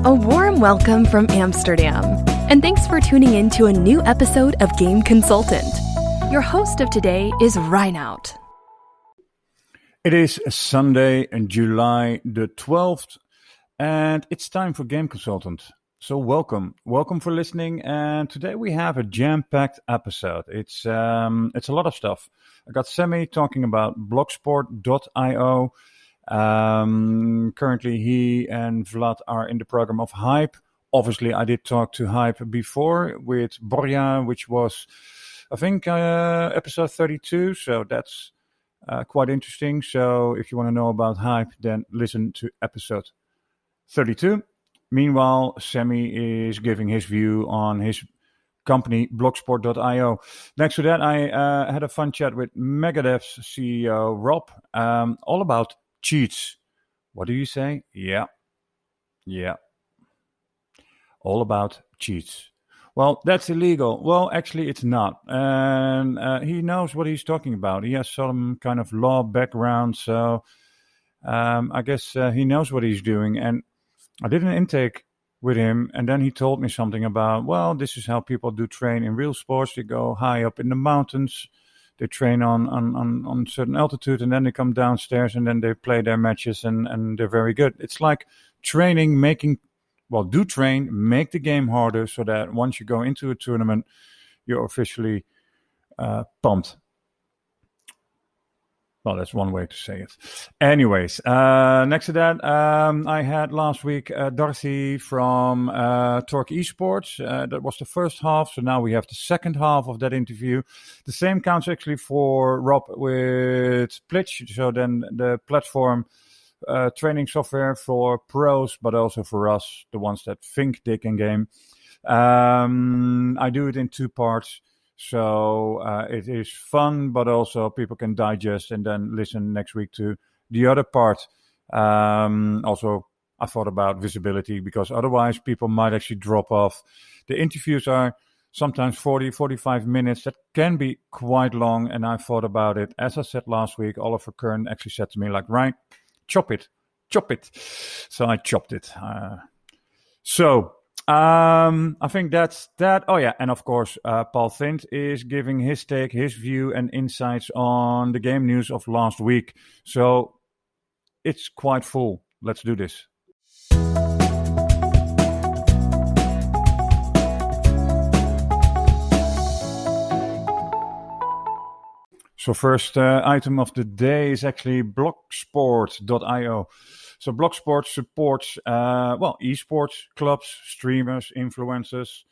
A warm welcome from Amsterdam, and thanks for tuning in to a new episode of Game Consultant. Your host of today is Reinout. It is Sunday, July the 12th, and it's time for Game Consultant. So welcome for listening. And today we have a jam-packed episode. It's a lot of stuff. I got Semih talking about Blocksport.io. Currently, he and Vlad are in the program of Hype. Obviously, I did talk to Hype before with Borja, which was, I think, episode 32. So that's quite interesting. So if you want to know about Hype, then listen to episode 32. Meanwhile, Semih is giving his view on his company, Blocksport.io. Next to that, I had a fun chat with MegaDev's CEO, Rob, all about cheats. What do you say? Yeah. All about cheats. Well, that's illegal. Well, actually, it's not. And he knows what he's talking about. He has some kind of law background. So I guess he knows what he's doing. And I did an intake with him. And then he told me something about, well, this is how people do train in real sports. They go high up in the mountains. They train on certain altitude, and then they come downstairs, and then they play their matches, and they're very good. It's like training, make the game harder, so that once you go into a tournament, you're officially pumped. Well, that's one way to say it. Anyways, next to that, I had last week Darcy from Torgue Esports. That was the first half, so now we have the second half of that interview. The same counts actually for Rob with Plitch, so then the platform training software for pros, but also for us, the ones that think they can game. I do it in two parts. So it is fun, but also people can digest and then listen next week to the other part. Also, I thought about visibility because otherwise people might actually drop off. The interviews are sometimes 40, 45 minutes. That can be quite long, and I thought about it. As I said last week, Oliver Kern actually said to me, like, Ryan, chop it. So I chopped it. I think that's that. Oh, yeah. And of course, Paul Thint is giving his take, his view and insights on the game news of last week. So it's quite full. Let's do this. So first item of the day is actually Blocksport.io. So Blocksport supports, esports clubs, streamers, influencers,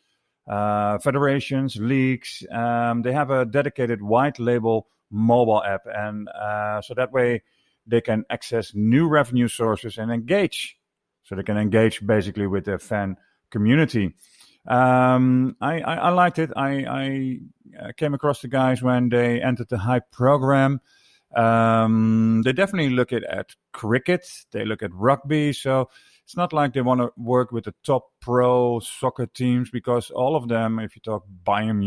federations, leagues. They have a dedicated white label mobile app. And so that way they can access new revenue sources and engage. So they can engage basically with their fan community. I liked it. I came across the guys when they entered the Hype program. They definitely look at cricket. They look at rugby. So it's not like they want to work with the top pro soccer teams, because all of them, if you talk Bayern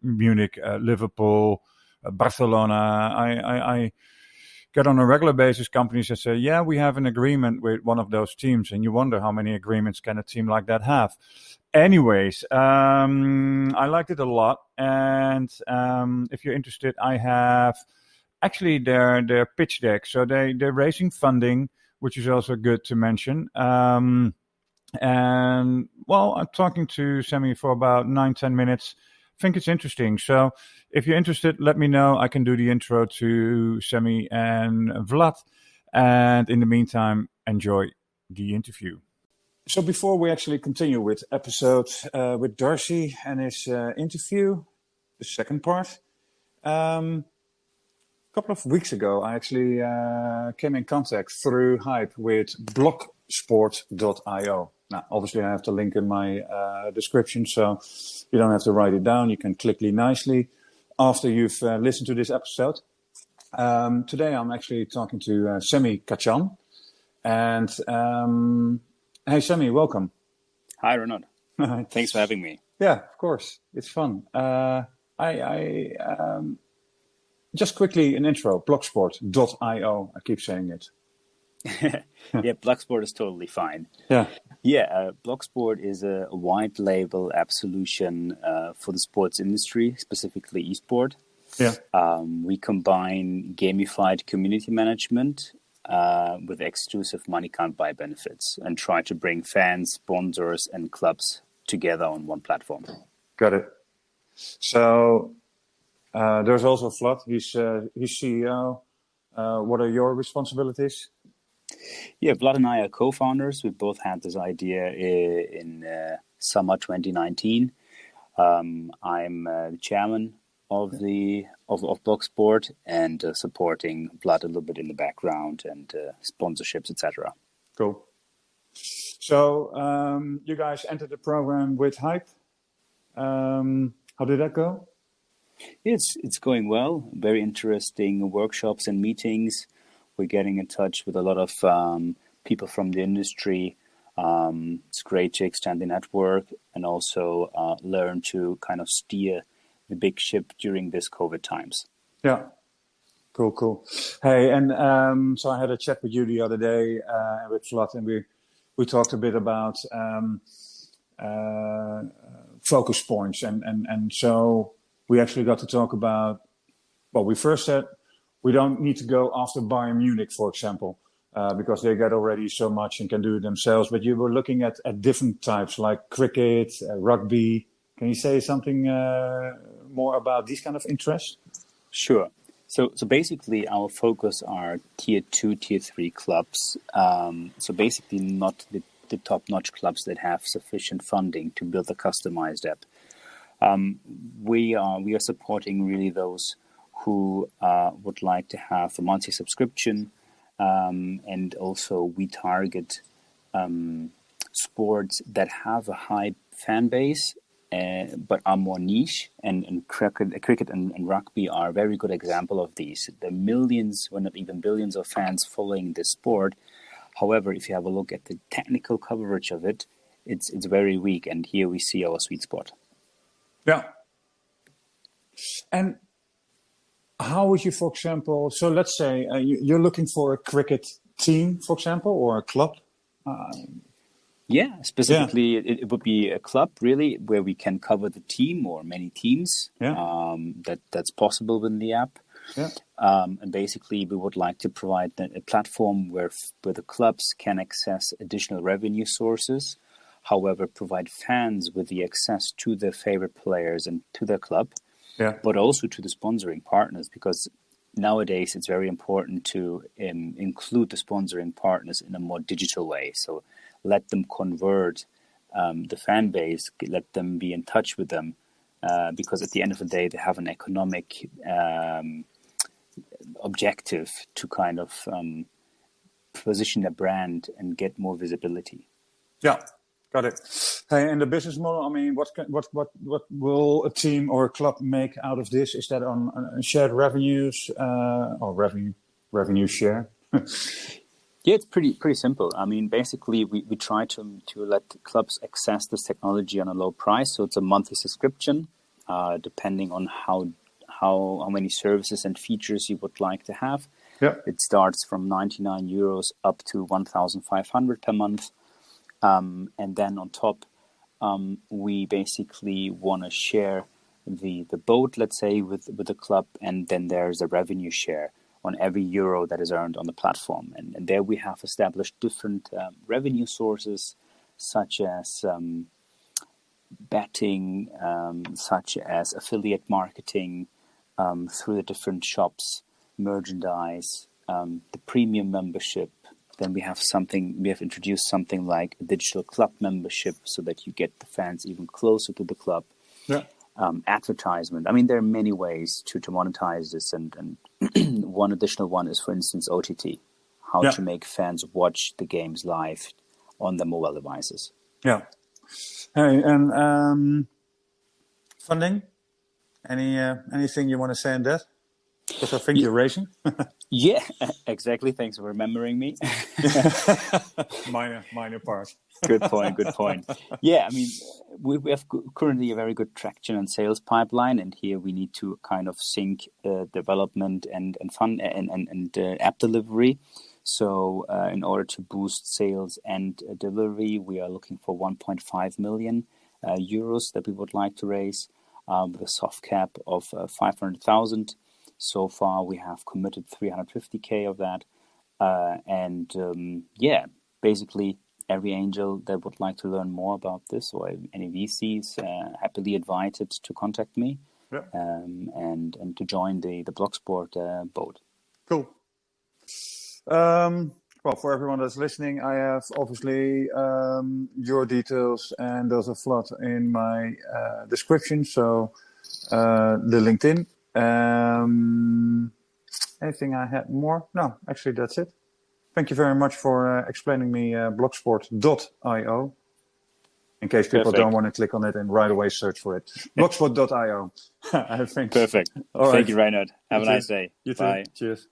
Munich, Liverpool, Barcelona, I get on a regular basis companies that say, yeah, we have an agreement with one of those teams. And you wonder how many agreements can a team like that have. Anyways, I liked it a lot. And if you're interested, I have actually their pitch deck. So they're raising funding, which is also good to mention. And, well, I'm talking to Semih for about 9-10 minutes. I think it's interesting. So if you're interested, let me know. I can do the intro to Semih and Vlad. And in the meantime, enjoy the interview. So before we actually continue with episode with Darcy and his interview, the second part, a couple of weeks ago, I actually came in contact through Hype with Blocksport.io. Now, obviously, I have the link in my description, so you don't have to write it down. You can click nicely after you've listened to this episode. Today, I'm actually talking to Semih Kachan. And hey, Semih, welcome. Hi, Ronald. Thanks for having me. Yeah, of course. It's fun. Just quickly an intro, Blocksport.io. I keep saying it. Yeah, Blocksport is totally fine. Yeah. Blocksport is a white label app solution for the sports industry, specifically esport. Yeah. We combine gamified community management with exclusive money can't buy benefits and try to bring fans, sponsors, and clubs together on one platform. Got it. So there's also Vlad. He's CEO. What are your responsibilities? Yeah, Vlad and I are co-founders. We both had this idea in summer 2019. I'm the chairman of Blocksport and supporting Vlad a little bit in the background and sponsorships, etc. Cool. So you guys entered the program with Hype. How did that go? It's going well. Very interesting workshops and meetings. We're getting in touch with a lot of people from the industry. It's great to extend the network and also learn to kind of steer the big ship during this COVID times. Yeah. Cool. Hey, and so I had a chat with you the other day with Vlad, and we talked a bit about focus points, and so we actually got to talk about. Well, we first said we don't need to go after Bayern Munich, for example, because they get already so much and can do it themselves. But you were looking at different types like cricket, rugby. Can you say something more about these kind of interests? Sure. So basically, our focus are tier 2, tier 3 clubs. So basically, not the top-notch clubs that have sufficient funding to build a customized app. We are supporting really those who would like to have a monthly subscription, and also we target sports that have a high fan base but are more niche, and cricket and rugby are a very good example of these. There are millions, well not even billions of fans following this sport. However, if you have a look at the technical coverage of it, it's very weak, and here we see our sweet spot. Yeah. And how would you, for example, so let's say you're looking for a cricket team, for example, or a club? Specifically, it would be a club, really, where we can cover the team or many teams. That's possible within the app. Yeah. And basically, we would like to provide a platform where the clubs can access additional revenue sources. However, provide fans with the access to their favorite players and to their club, but also to the sponsoring partners, because nowadays it's very important to include the sponsoring partners in a more digital way. So let them convert the fan base, let them be in touch with them, because at the end of the day, they have an economic objective to kind of position a brand and get more visibility. Yeah. Got it. Hey, and the business model, I mean, what will a team or a club make out of this? Is that on shared revenues or revenue share? Yeah, it's pretty simple. I mean, basically, we try to let clubs access this technology on a low price. So it's a monthly subscription, depending on how many services and features you would like to have. Yeah. It starts from 99 euros up to 1,500 per month. And then on top, we basically want to share the boat, let's say, with the club, and then there's a revenue share on every euro that is earned on the platform. And there we have established different revenue sources, such as betting, such as affiliate marketing through the different shops, merchandise, the premium membership. Then we have introduced something like a digital club membership so that you get the fans even closer to the club. Yeah. Advertisement. I mean, there are many ways to monetize this, and one additional one is, for instance, OTT. How to make fans watch the games live on their mobile devices. Yeah. Hey, and funding? Anything you want to say on that? Because I think you're raising. Yeah, exactly. Thanks for remembering me. minor part. Good point. Yeah, I mean, we have currently a very good traction and sales pipeline, and here we need to kind of sync development and fund and app delivery. So in order to boost sales and delivery, we are looking for 1.5 million euros that we would like to raise with a soft cap of 500,000. So far, we have committed 350K of that. Basically, every angel that would like to learn more about this, or any VCs, happily invited to contact me. Yeah. And to join the Blocksport boat. Cool. Well, for everyone that's listening, I have obviously your details and those are flood in my description. So the LinkedIn. Anything I had more? No, actually that's it. Thank you very much for explaining me blocksport.io. In case people don't want to click on it and right away search for it. Blocksport.io. Thanks. Perfect. Thank you, Reinhard. Have a nice day. You too. Bye. Cheers.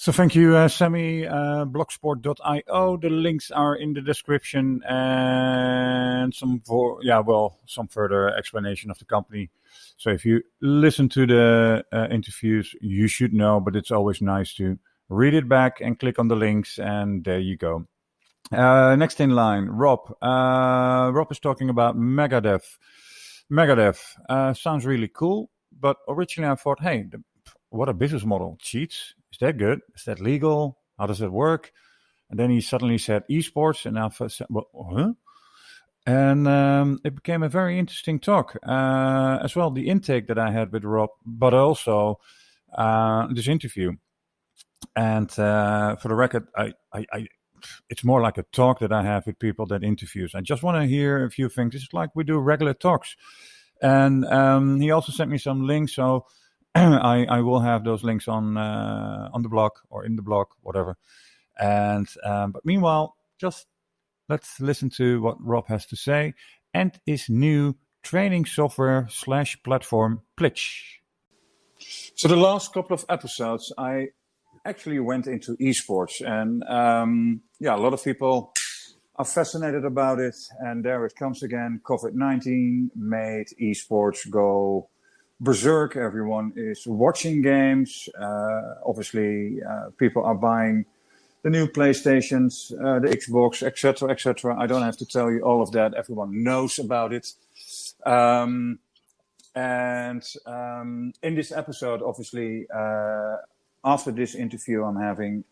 So thank you, Semih, blocksport.io. The links are in the description and some further explanation of the company. So if you listen to the interviews, you should know, but it's always nice to read it back and click on the links, and there you go. Next in line, Rob. Rob is talking about MegaDev. MegaDev sounds really cool, but originally I thought, hey, what a business model. Cheats? Is that good? Is that legal? How does it work? And then he suddenly said esports, and I said, well, huh? And it became a very interesting talk. As well, the intake that I had with Rob, but also this interview. And for the record, I it's more like a talk that I have with people than interviews. I just want to hear a few things. It's like we do regular talks. And he also sent me some links, so I will have those links on the blog or in the blog, whatever. And but meanwhile, just let's listen to what Rob has to say and his new training software / platform, Plitch. So the last couple of episodes, I actually went into esports, and a lot of people are fascinated about it. And there it comes again. COVID-19 made esports go berserk. Everyone is watching games. Obviously, people are buying the new PlayStations, the Xbox, etc., etc. I don't have to tell you all of that. Everyone knows about it. In this episode, obviously, after this interview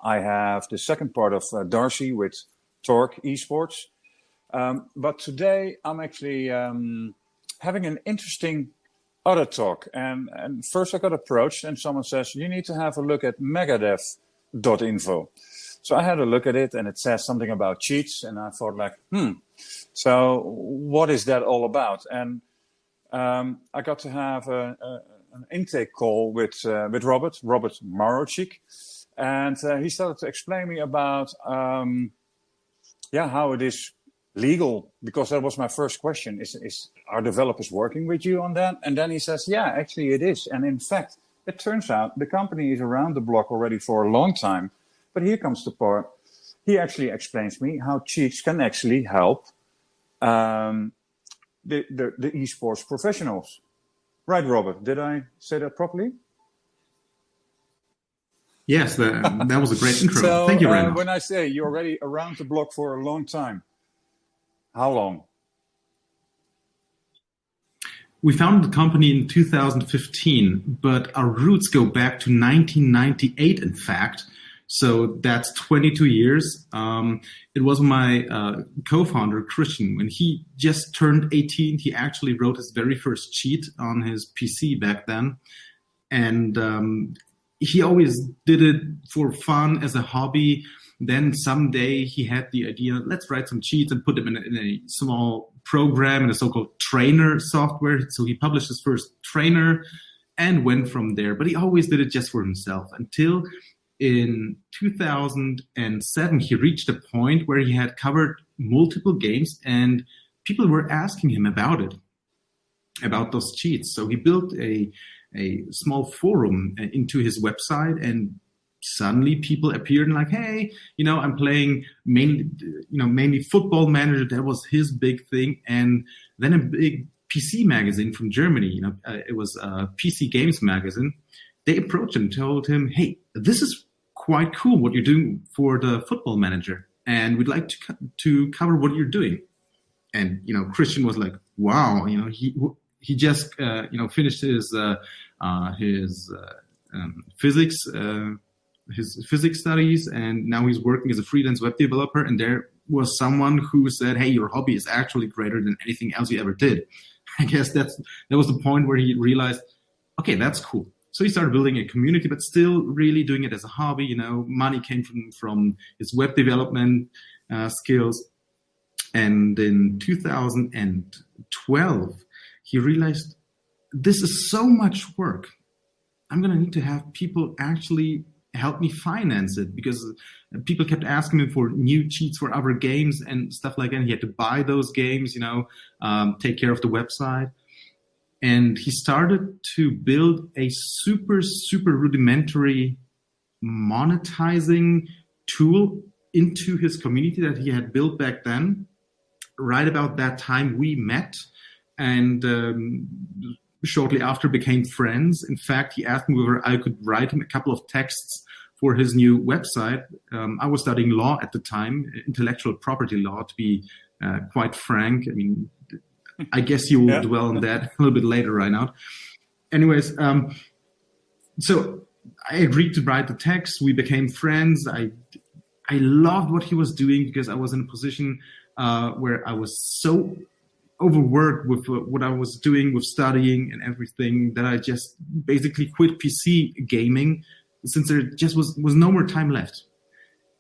I have the second part of Darcy with Torgue Esports. But today I'm actually having an interesting other talk. And first I got approached and someone says, you need to have a look at MegaDev.info. So I had a look at it and it says something about cheats. And I thought like, so what is that all about? And I got to have an intake call with Robert Marocik. And he started to explain me about how it is legal, because that was my first question. Are developers working with you on that? And then he says, yeah, actually it is. And in fact, it turns out the company is around the block already for a long time. But here comes the part. He actually explains me how cheats can actually help the esports professionals. Right, Robert? Did I say that properly? Yes, that was a great intro. So, thank you, Reinhard. When I say you're already around the block for a long time, how long? We founded the company in 2015, but our roots go back to 1998, in fact. So that's 22 years. It was my co-founder, Christian. When he just turned 18, he actually wrote his very first cheat on his PC back then. And he always did it for fun as a hobby. Then someday he had the idea, let's write some cheats and put them in a small program, in a so-called trainer software. So he published his first trainer and went from there. But he always did it just for himself until in 2007, he reached a point where he had covered multiple games and people were asking him about it, about those cheats. So he built a small forum into his website and suddenly people appeared and like, hey, I'm playing mainly Football Manager. That was his big thing. And then a big PC magazine from Germany, it was a PC Games magazine. They approached him and told him, hey, this is quite cool what you're doing for the Football Manager, and we'd like to cover what you're doing. And Christian was like, wow, he just finished his physics studies, and now he's working as a freelance web developer. And there was someone who said, hey, your hobby is actually greater than anything else you ever did. I guess that was the point where he realized, okay, that's cool. So he started building a community, but still really doing it as a hobby. Money came from his web development skills. And in 2012, he realized this is so much work. I'm going to need to have people actually help me finance it, because people kept asking him for new cheats for other games and stuff like that. He had to buy those games, take care of the website. And he started to build a super, super rudimentary monetizing tool into his community that he had built back then. Right about that time we met, and shortly after became friends. In fact, he asked me whether I could write him a couple of texts for his new website. I was studying law at the time, intellectual property law, to be quite frank. I mean, I guess you will dwell on that a little bit later, right now. Anyways, so I agreed to write the text. We became friends. I loved what he was doing, because I was in a position where I was so overworked with what I was doing with studying and everything that I just basically quit PC gaming, since there just was no more time left.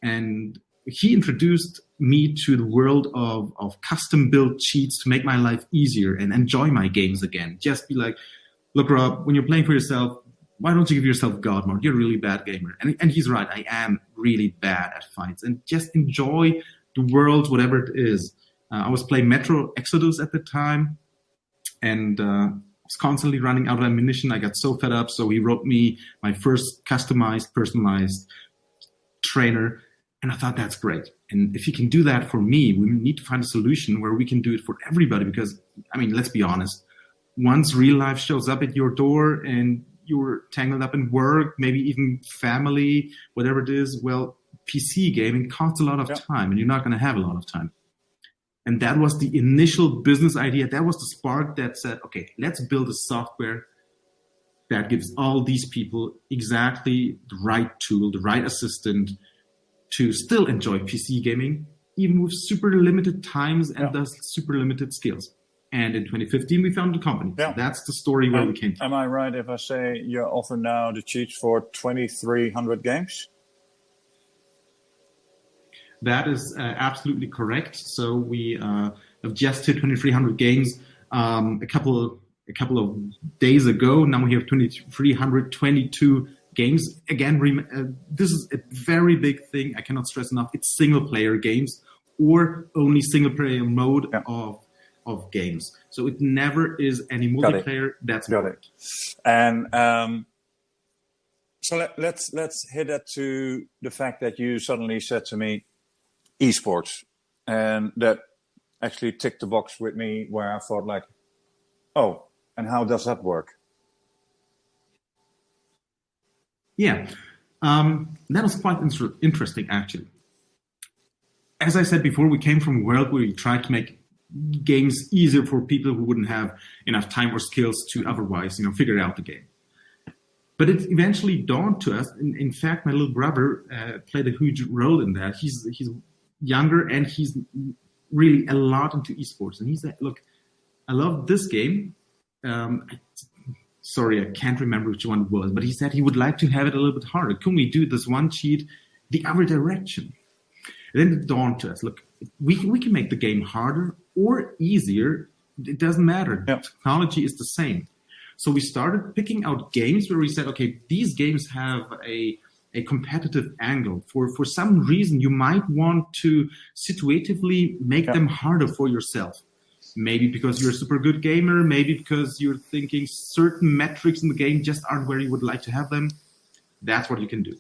And he introduced me to the world of custom built cheats to make my life easier and enjoy my games again. Just be like, look, Rob, when you're playing for yourself, why don't you give yourself God mode? You're a really bad gamer. And he's right. I am really bad at fights, and just enjoy the world, whatever it is. I was playing Metro Exodus at the time, and was constantly running out of ammunition. I got so fed up. So he wrote me my first customized, personalized trainer. And I thought, that's great. And if he can do that for me, we need to find a solution where we can do it for everybody. Because, I mean, let's be honest. Once real life shows up at your door and you're tangled up in work, maybe even family, whatever it is, well, PC gaming costs a lot of time, and you're not going to have a lot of time. And that was the initial business idea. That was the spark that said, okay, let's build a software that gives all these people exactly the right tool, the right assistant to still enjoy PC gaming, even with super limited times and thus super limited skills. And in 2015, we founded the company. So that's the story where we came from. Am I right if I say you offer now the cheats for 2,300 games? That is absolutely correct. So we have just hit 2,300 games a couple of days ago. Now we have 2,322 games. Again, this is a very big thing. I cannot stress enough. It's single-player games or only single-player mode of games. So it never is any multiplayer. That's got it. And so let's hit that to the fact that you suddenly said to me, esports, and that actually ticked the box with me, where I thought like, oh, and how does that work? Yeah, that was quite interesting, actually. As I said before, we came from a world where we tried to make games easier for people who wouldn't have enough time or skills to otherwise, figure out the game. But it eventually dawned to us. In fact, my little brother played a huge role in that. He's younger, and he's really a lot into esports. And he said, look, I love this game. Sorry, I can't remember which one it was, but he said he would like to have it a little bit harder. Can we do this one cheat the other direction? And then it dawned to us, look, we can make the game harder or easier. It doesn't matter. The technology is the same. So we started picking out games where we said, okay, these games have a competitive angle. For some reason, you might want to situatively make them harder for yourself. Maybe because you're a super good gamer, maybe because you're thinking certain metrics in the game just aren't where you would like to have them. That's what you can do.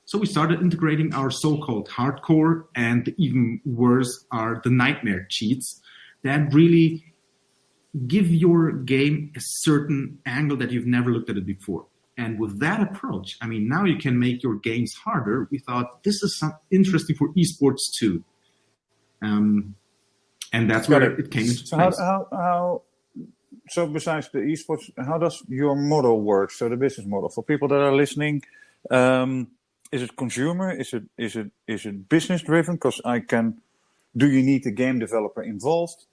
So we started integrating our so-called hardcore, and even worse are the nightmare cheats that really give your game a certain angle that you've never looked at it before. And with that approach, I mean, now you can make your games harder. We thought this is interesting for esports too. And that's where it came into place. So besides the esports, how does your model work? So the business model for people that are listening, is it consumer? Is it business driven? Because do you need the game developer involved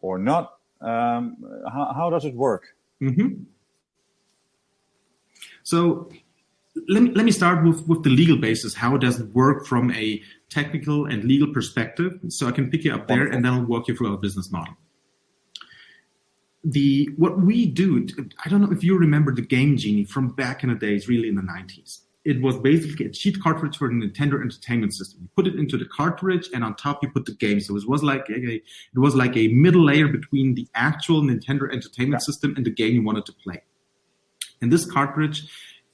or not? How does it work? Mm-hmm. So let me start with the legal basis. How does it work from a technical and legal perspective? So I can pick you up there, and then I'll walk you through our business model. What we do, I don't know if you remember the Game Genie from back in the days, really in the 90s. It was basically a cheat cartridge for the Nintendo Entertainment System. You put it into the cartridge, and on top you put the game. So it was like a middle layer between the actual Nintendo Entertainment System and the game you wanted to play. And this cartridge,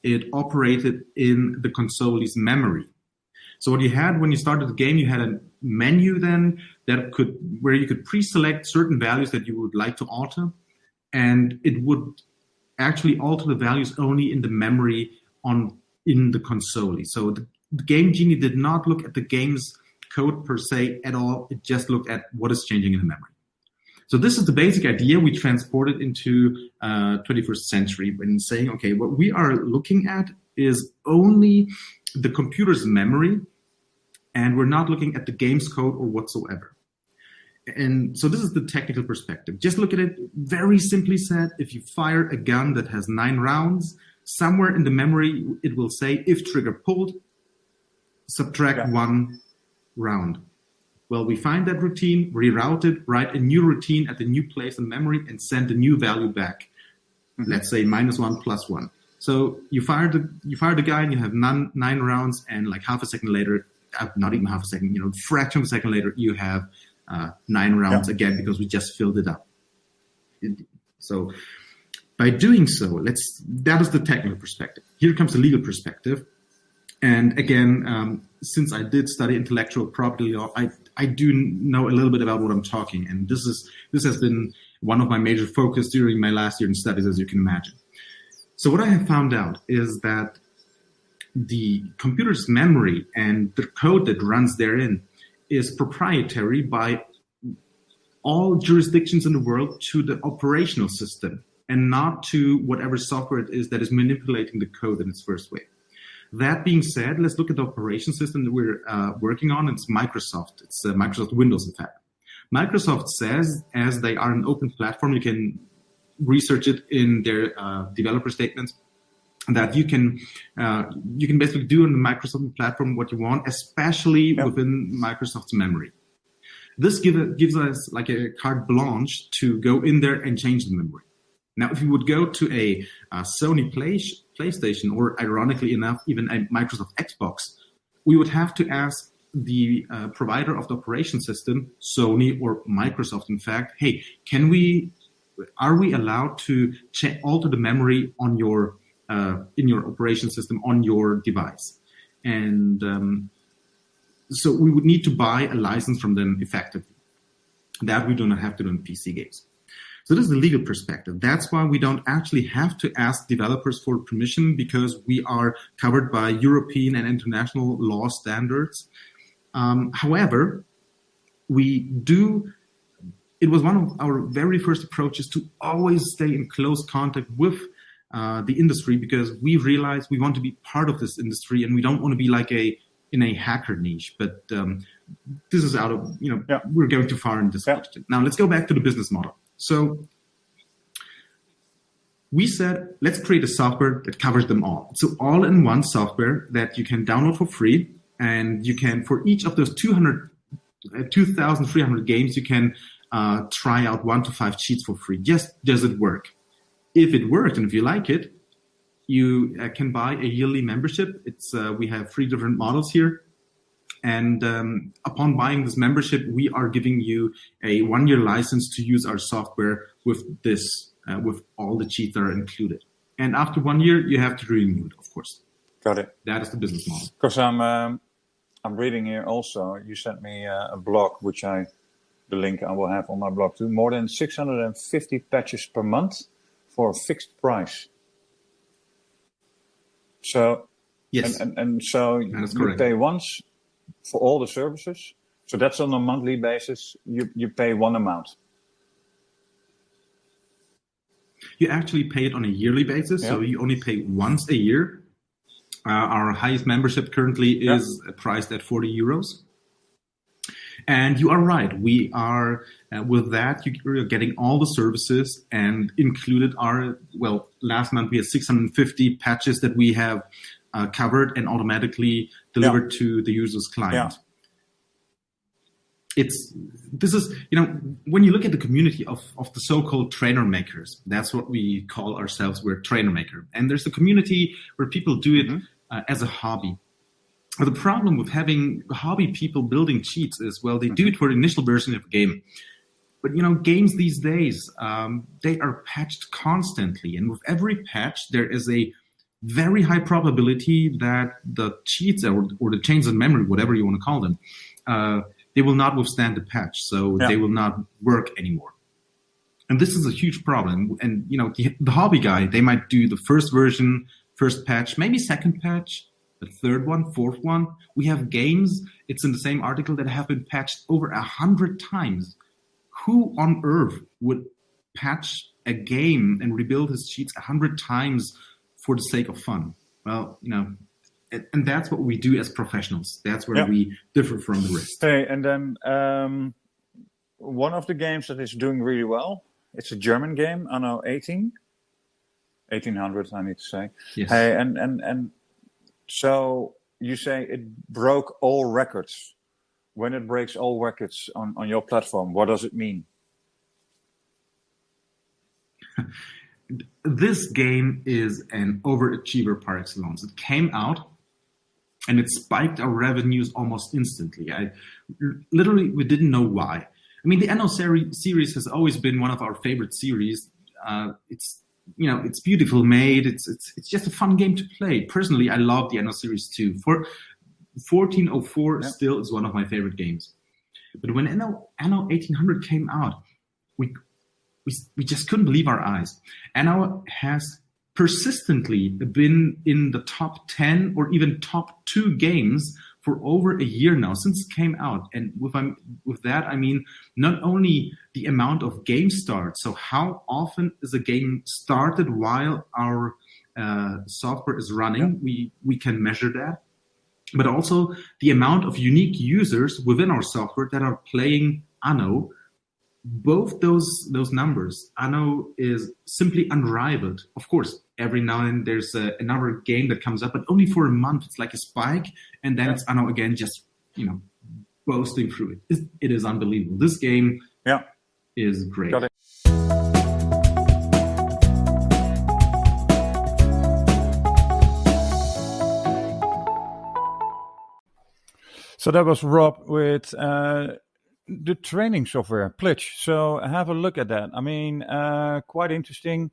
it operated in the console's memory. So what you had when you started the game, you had a menu then where you could pre-select certain values that you would like to alter, and it would actually alter the values only in the memory in the console. So the Game Genie did not look at the game's code per se at all. It just looked at what is changing in the memory. So this is the basic idea we transported into 21st century when saying, okay, what we are looking at is only the computer's memory, and we're not looking at the game's code or whatsoever. And so this is the technical perspective. Just look at it very simply said. If you fire a gun that has 9 rounds, somewhere in the memory, it will say, if trigger pulled, subtract 1 round. Well, we find that routine, reroute it, write a new routine at the new place in memory, and send a new value back. Mm-hmm. Let's say -1 + 1. So you fire the guy, and you have 9 rounds, and like half a second later, not even half a second, fraction of a second later, you have 9 rounds again, because we just filled it up. So by doing so, that is the technical perspective. Here comes the legal perspective. And again, since I did study intellectual property law, I do know a little bit about what I'm talking. And this has been one of my major focus during my last year in studies, as you can imagine. So what I have found out is that the computer's memory and the code that runs therein is proprietary by all jurisdictions in the world to the operational system, and not to whatever software it is that is manipulating the code in its first way. That being said, let's look at the operation system that we're working on. It's Microsoft. It's Microsoft Windows, in fact. Microsoft says, as they are an open platform, you can research it in their developer statements, that you can basically do on the Microsoft platform what you want, especially within Microsoft's memory. This gives us like a carte blanche to go in there and change the memory. Now, if you would go to a Sony PlayStation, or ironically enough, even a Microsoft Xbox, we would have to ask the provider of the operation system, Sony or Microsoft, in fact, hey, are we allowed to alter the memory on your in your operation system on your device? And so we would need to buy a license from them effectively. That we do not have to do in PC games. So this is the legal perspective. That's why we don't actually have to ask developers for permission, because we are covered by European and international law standards. However, it was one of our very first approaches to always stay in close contact with the industry, because we realize we want to be part of this industry, and we don't want to be like in a hacker niche. But this is out of, we're going too far in this question. Now let's go back to the business model. So we said, let's create a software that covers them all. So all-in-one software that you can download for free, and you can, for each of those 2,300 games, you can try out 1 to 5 cheats for free. Just does it work? If it worked, and if you like it, you can buy a yearly membership. We have 3 different models here. And upon buying this membership, we are giving you a 1-year license to use our software with all the cheats that are included. And after 1 year, you have to renew it, of course. Got it. That is the business model. Because I'm reading here also. You sent me a blog, the link I will have on my blog too. More than 650 patches per month for a fixed price. So, yes, and so you pay once for all the services. So that's on a monthly basis. You pay one amount. You actually pay it on a yearly basis, so you only pay once a year. Our highest membership currently is priced at €40. And you are right. We are, with that, you're getting all the services, and included are, last month we had 650 patches that we have covered and automatically delivered to the user's client. This is, when you look at the community of the so-called trainer makers, that's what we call ourselves. We're a trainer maker. And there's a community where people do it as a hobby. The problem with having hobby people building cheats is, they do it for the initial version of a game. But, games these days, they are patched constantly. And with every patch, there is a very high probability that the cheats or the changes in memory, whatever you want to call them, they will not withstand the patch. So they will not work anymore. And this is a huge problem. And, the hobby guy, they might do the first version, first patch, maybe second patch, the third one, fourth one. We have games, it's in the same article, that have been patched over 100 times. Who on earth would patch a game and rebuild his cheats 100 times for the sake of fun? Well, and that's what we do as professionals. That's where we differ from the rest. Hey, and then one of the games that is doing really well, it's a German game, Anno 1800, I need to say. Yes. Hey, and so you say it broke all records. When it breaks all records on your platform, what does it mean? This game is an overachiever par excellence. It came out and it spiked our revenues almost instantly. We didn't know why. I mean, the Anno series has always been one of our favorite series. It's beautiful made. It's just a fun game to play. Personally, I love the Anno series too. 1404 still is one of my favorite games. But when Anno 1800 came out, we just couldn't believe our eyes. Anno has persistently been in the top 10 or even top 2 games for over a year now, since it came out. And with that, I mean, not only the amount of game starts, so how often is a game started while our software is running, we can measure that, but also the amount of unique users within our software that are playing Anno. Both those numbers, Anno is simply unrivaled. Of course, every now and then there's another game that comes up, but only for a month. It's like a spike, and then it's Anno again, just boasting through it. It is unbelievable. This game is great. Got it. So that was Rob with the training software, Plitch. So have a look at that. I mean, quite interesting.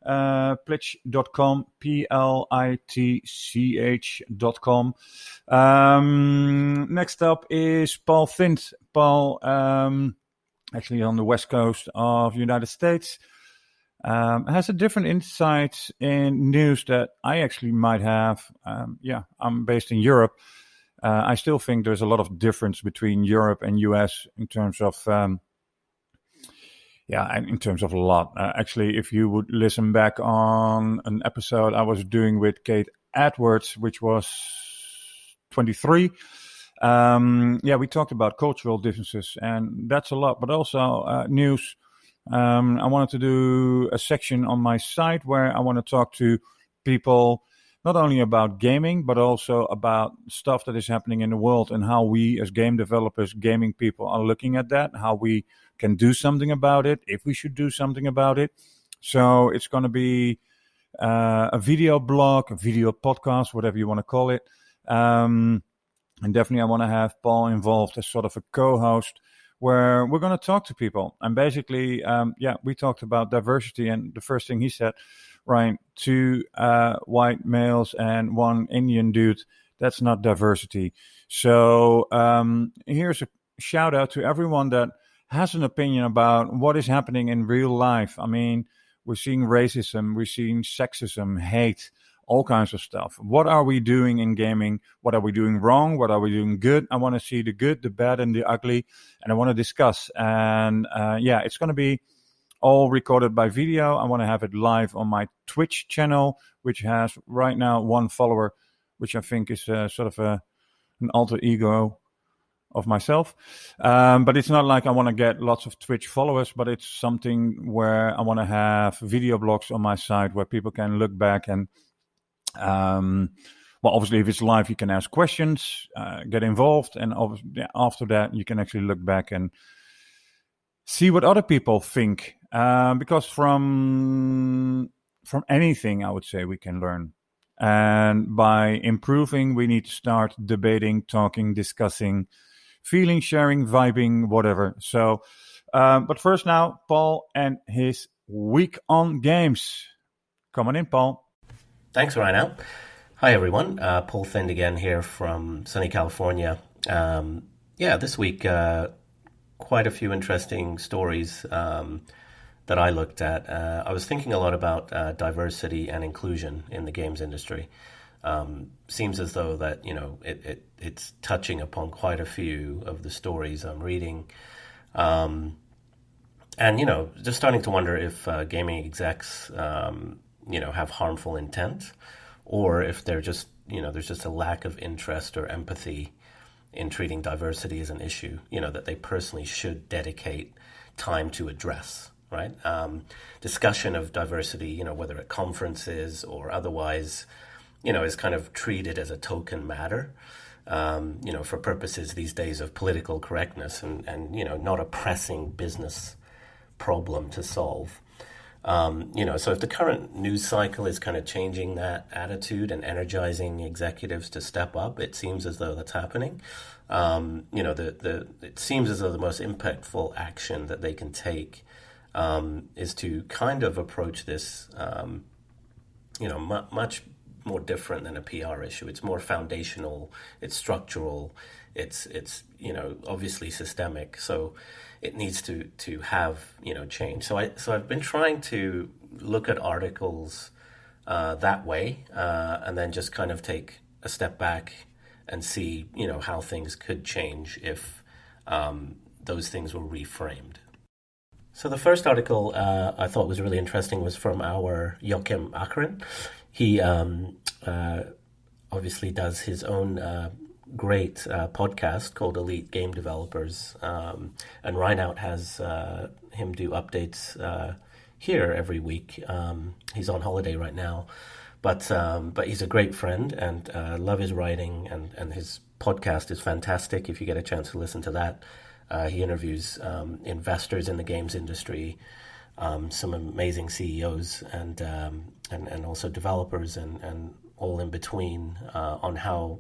Plitch.com, Plitch.com. Next up is Paul Vint. Paul, actually on the west coast of the United States, has a different insight in news that I actually might have. I'm based in Europe. I still think there's a lot of difference between Europe and US in terms of, in terms of a lot. Actually, if you would listen back on an episode I was doing with Kate Edwards, which was 23, we talked about cultural differences, and that's a lot, but also news. I wanted to do a section on my site where I want to talk to people not only about gaming, but also about stuff that is happening in the world and how we as game developers, gaming people are looking at that, how we can do something about it, if we should do something about it. So it's going to be a video blog, a video podcast, whatever you want to call it. And definitely I want to have Paul involved as sort of a co-host where we're going to talk to people. And basically, we talked about diversity. And the first thing he said right, 2 white males and 1 Indian dude, that's not diversity. So here's a shout out to everyone that has an opinion about what is happening in real life. I mean, we're seeing racism, we're seeing sexism, hate, all kinds of stuff. What are we doing in gaming? What are we doing wrong? What are we doing good? I want to see the good, the bad, and the ugly, and I want to discuss. And it's going to be all recorded by video. I want to have it live on my Twitch channel, which has right now 1 follower, which I think is sort of an alter ego of myself. But it's not like I want to get lots of Twitch followers, but it's something where I want to have video blogs on my site where people can look back and, obviously if it's live, you can ask questions, get involved. And after that, you can actually look back and see what other people think. Because from anything, I would say we can learn. And by improving, we need to start debating, talking, discussing, feeling, sharing, vibing, whatever. So, but first now, Paul and his week on games. Come on in, Paul. Thanks, Rhino. Hi, everyone. Paul Thind again here from sunny California. This week, quite a few interesting stories that I looked at. I was thinking a lot about diversity and inclusion in the games industry. Seems as though that, it's touching upon quite a few of the stories I'm reading. And, just starting to wonder if gaming execs, have harmful intent, or if they're just, there's just a lack of interest or empathy in treating diversity as an issue, that they personally should dedicate time to address. Right? Discussion of diversity, whether at conferences or otherwise, is kind of treated as a token matter, for purposes these days of political correctness and not a pressing business problem to solve. So if the current news cycle is kind of changing that attitude and energizing executives to step up, it seems as though that's happening. It seems as though the most impactful action that they can take is to kind of approach this, much more different than a PR issue. It's more foundational, it's structural, it's obviously systemic. So it needs to have, change. So I've been trying to look at articles that way, and then just kind of take a step back and see, how things could change if those things were reframed. So the first article I thought was really interesting was from our Joachim Ackeren. He obviously does his own great podcast called Elite Game Developers, and Reinout has him do updates here every week. He's on holiday right now, but he's a great friend, and love his writing, and his podcast is fantastic if you get a chance to listen to that. He interviews investors in the games industry, some amazing CEOs, and also developers and all in between on how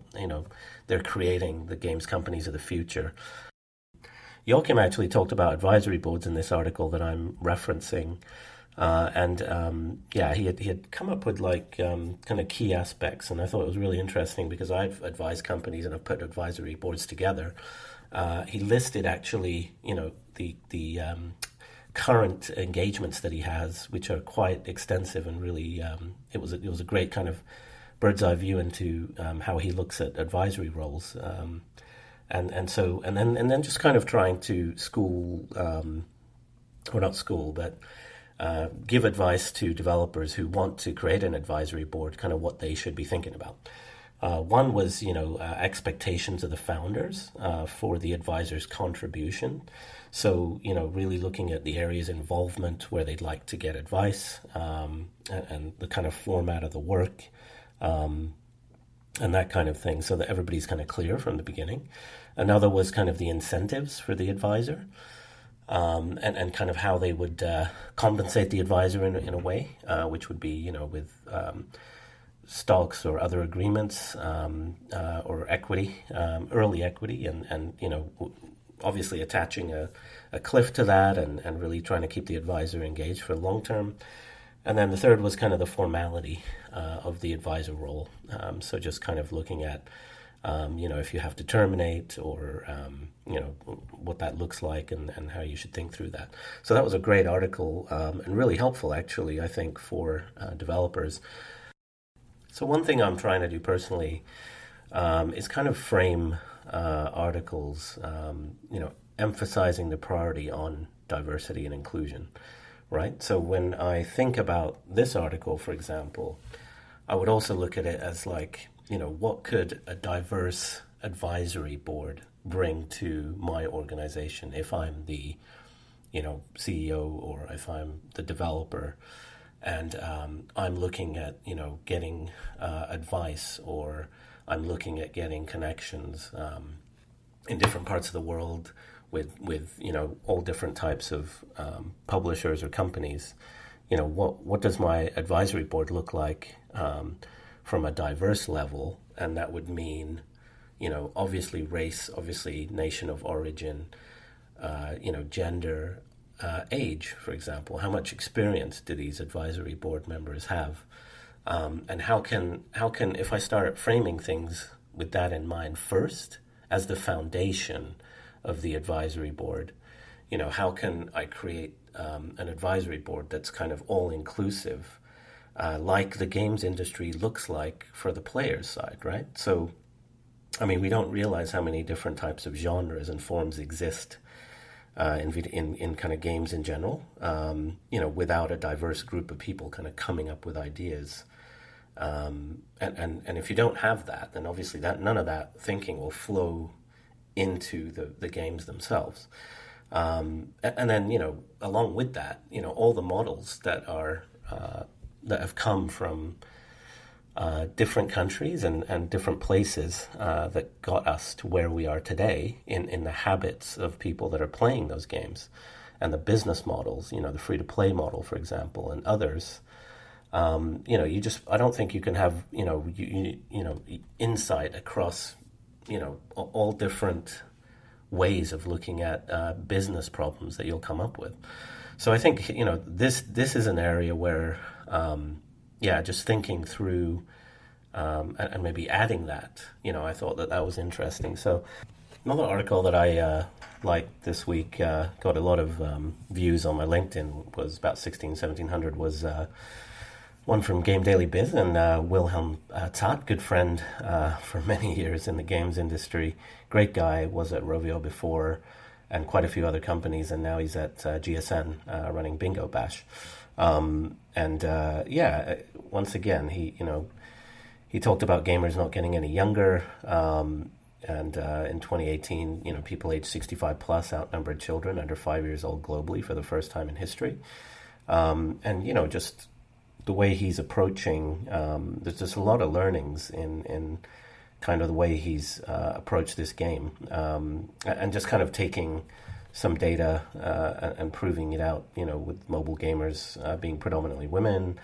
they're creating the games companies of the future. Joachim actually talked about advisory boards in this article that I'm referencing, he had come up with kind of key aspects, and I thought it was really interesting because I've advised companies and I've put advisory boards together. He listed actually, the current engagements that he has, which are quite extensive and really, it was a great kind of bird's eye view into how he looks at advisory roles, and then just kind of trying to give advice to developers who want to create an advisory board, kind of what they should be thinking about. One was, expectations of the founders for the advisor's contribution. So, really looking at the areas of involvement where they'd like to get advice, and the kind of format of the work, and that kind of thing, so that everybody's kind of clear from the beginning. Another was kind of the incentives for the advisor, and kind of how they would compensate the advisor in a way, which would be, with stocks or other agreements, or equity, early equity, and obviously attaching a cliff to that, and really trying to keep the advisor engaged for long term. And then the third was kind of the formality of the advisor role. So just kind of looking at, if you have to terminate or, what that looks like and how you should think through that. So that was a great article and really helpful, actually, I think, for developers. So one thing I'm trying to do personally is kind of frame articles, emphasizing the priority on diversity and inclusion, right? So when I think about this article, for example, I would also look at it as like, what could a diverse advisory board bring to my organization if I'm the, CEO or if I'm the developer and I'm looking at, getting advice or I'm looking at getting connections in different parts of the world with all different types of publishers or companies. What does my advisory board look like from a diverse level? And that would mean, obviously race, obviously nation of origin, gender, age, for example. How much experience do these advisory board members have? And how can if I start framing things with that in mind first as the foundation of the advisory board, how can I create an advisory board that's kind of all-inclusive, like the games industry looks like for the players' side, right? So, we don't realize how many different types of genres and forms exist in kind of games in general, without a diverse group of people kind of coming up with ideas. And if you don't have that, then obviously none of that thinking will flow into the games themselves. And then, along with that, all the models that are that have come from different countries and different places that got us to where we are today in the habits of people that are playing those games and the business models, the free-to-play model, for example, and others. I don't think you can have, insight across, all different ways of looking at business problems that you'll come up with. So I think, this is an area where, just thinking through and maybe adding that, I thought that was interesting. So another article that I liked this week, got a lot of views on my LinkedIn, was about 1,700, was one from Game Daily Biz and Wilhelm Tat, good friend for many years in the games industry. Great guy, was at Rovio before and quite a few other companies, and now he's at GSN running Bingo Bash. Once again, he talked about gamers not getting any younger, and in 2018, people aged 65 plus outnumbered children under 5 years old globally for the first time in history. Just the way he's approaching, there's just a lot of learnings in kind of the way he's approached this game, and just kind of taking some data and proving it out, with mobile gamers being predominantly women.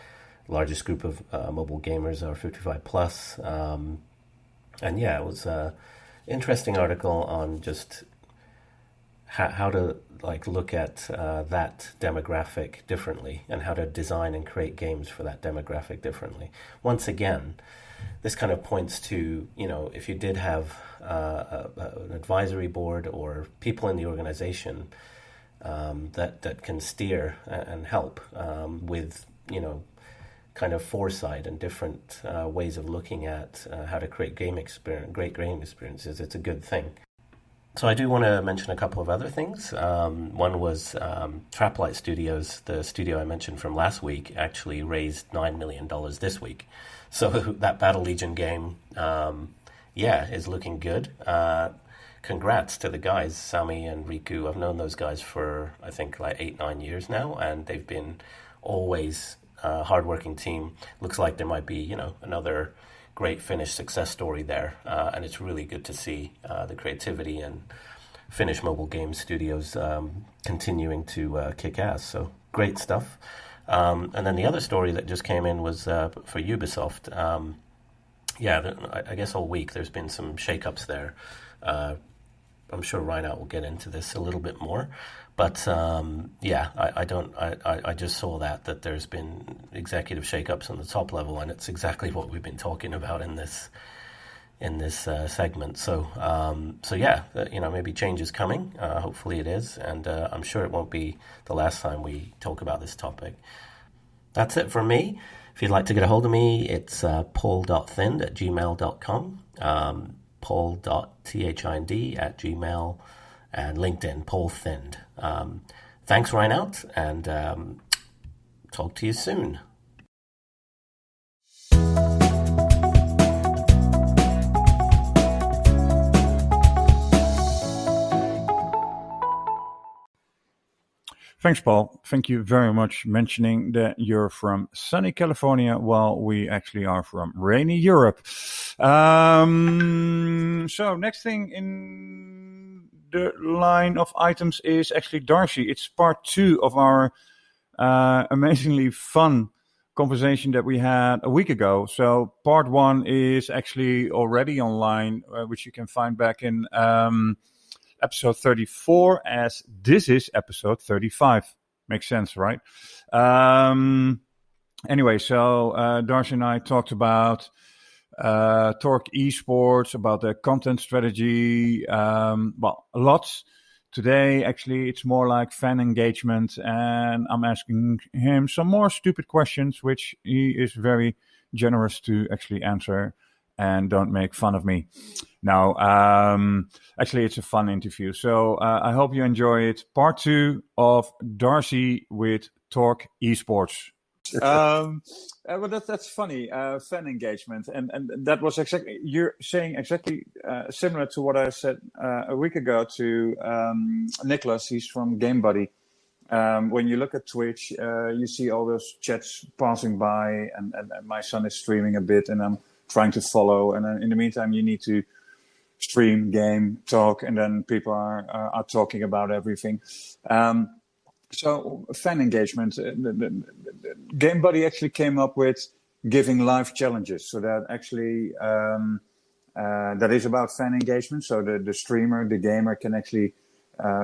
Largest group of mobile gamers are 55 plus. It was an interesting article on just how to look at that demographic differently and how to design and create games for that demographic differently. Once again, this kind of points to, if you did have an advisory board or people in the organization that can steer and help with, kind of foresight and different ways of looking at how to create great game experiences, it's a good thing. So I do want to mention a couple of other things. One was Traplight Studios, the studio I mentioned from last week, actually raised $9 million this week. So that Battle Legion game, is looking good. Congrats to the guys, Semih and Riku. I've known those guys for, I think, 8-9 years now, and they've been always a hardworking team. Looks like there might be, another great Finnish success story there, and it's really good to see the creativity and Finnish mobile game studios continuing to kick ass. So great stuff. And then the other story that just came in was for Ubisoft. I guess all week there's been some shakeups there. I'm sure Reinhard will get into this a little bit more. But I just saw that there's been executive shakeups on the top level, and it's exactly what we've been talking about in this segment. So maybe change is coming. Hopefully it is, and I'm sure it won't be the last time we talk about this topic. That's it from me. If you'd like to get a hold of me, it's paul.thind@gmail.com, paul.thind@gmail, and LinkedIn, Paul Thind. Thanks, Reinhard, and talk to you soon. Thanks, Paul. Thank you very much mentioning that you're from sunny California while we actually are from rainy Europe. So next thing in the line of items is actually Darcy. It's part 2 of our amazingly fun conversation that we had a week ago. So part 1 is actually already online, which you can find back in episode 34, as this is episode 35. Makes sense, right? Anyway, so Darcy and I talked about Torgue Esports, about the content strategy, a lot. Today, actually, it's more like fan engagement, and I'm asking him some more stupid questions, which he is very generous to actually answer. And don't make fun of me. Now, actually, it's a fun interview. So I hope you enjoy it. Part 2 of Darcy with Torgue Esports. Well, that's funny. Fan engagement, and that was exactly, you're saying exactly similar to what I said a week ago to Nicholas. He's from GameBuddy. When you look at Twitch, you see all those chats passing by, and my son is streaming a bit, and I'm trying to follow, and then in the meantime you need to stream, game, talk, and then people are talking about everything. So fan engagement, GameBuddy actually came up with giving live challenges. So that actually that is about fan engagement. So the streamer, the gamer can actually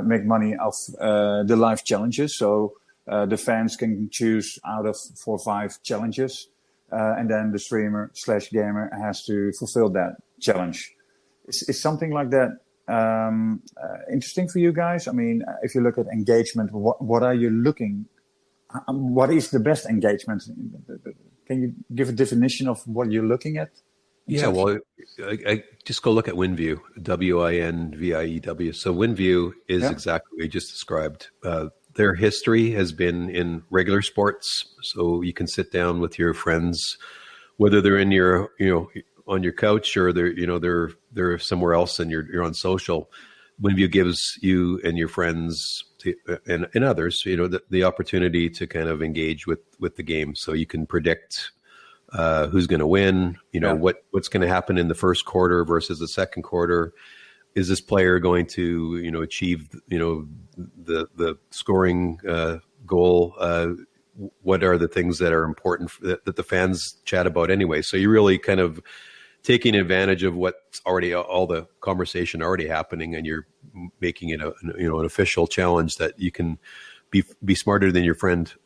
make money off the live challenges. So the fans can choose out of 4 or 5 challenges. And then the streamer / gamer has to fulfill that challenge. Is something like that interesting for you guys? I mean, if you look at engagement, what are you looking? What is the best engagement? Can you give a definition of what you're looking at? Yeah, well, I just go look at WinView, WinView. So WinView is exactly what you just described. Their history has been in regular sports, so you can sit down with your friends, whether they're in your, on your couch or they're somewhere else and you're on social. WinView gives you and your friends and others, the opportunity to kind of engage with the game. So you can predict who's going to win, what's going to happen in the first quarter versus the second quarter. Is this player going to, achieve, the scoring goal? What are the things that are important that the fans chat about anyway? So you're really kind of taking advantage of what's already all the conversation already happening, and you're making it an official challenge that you can be smarter than your friends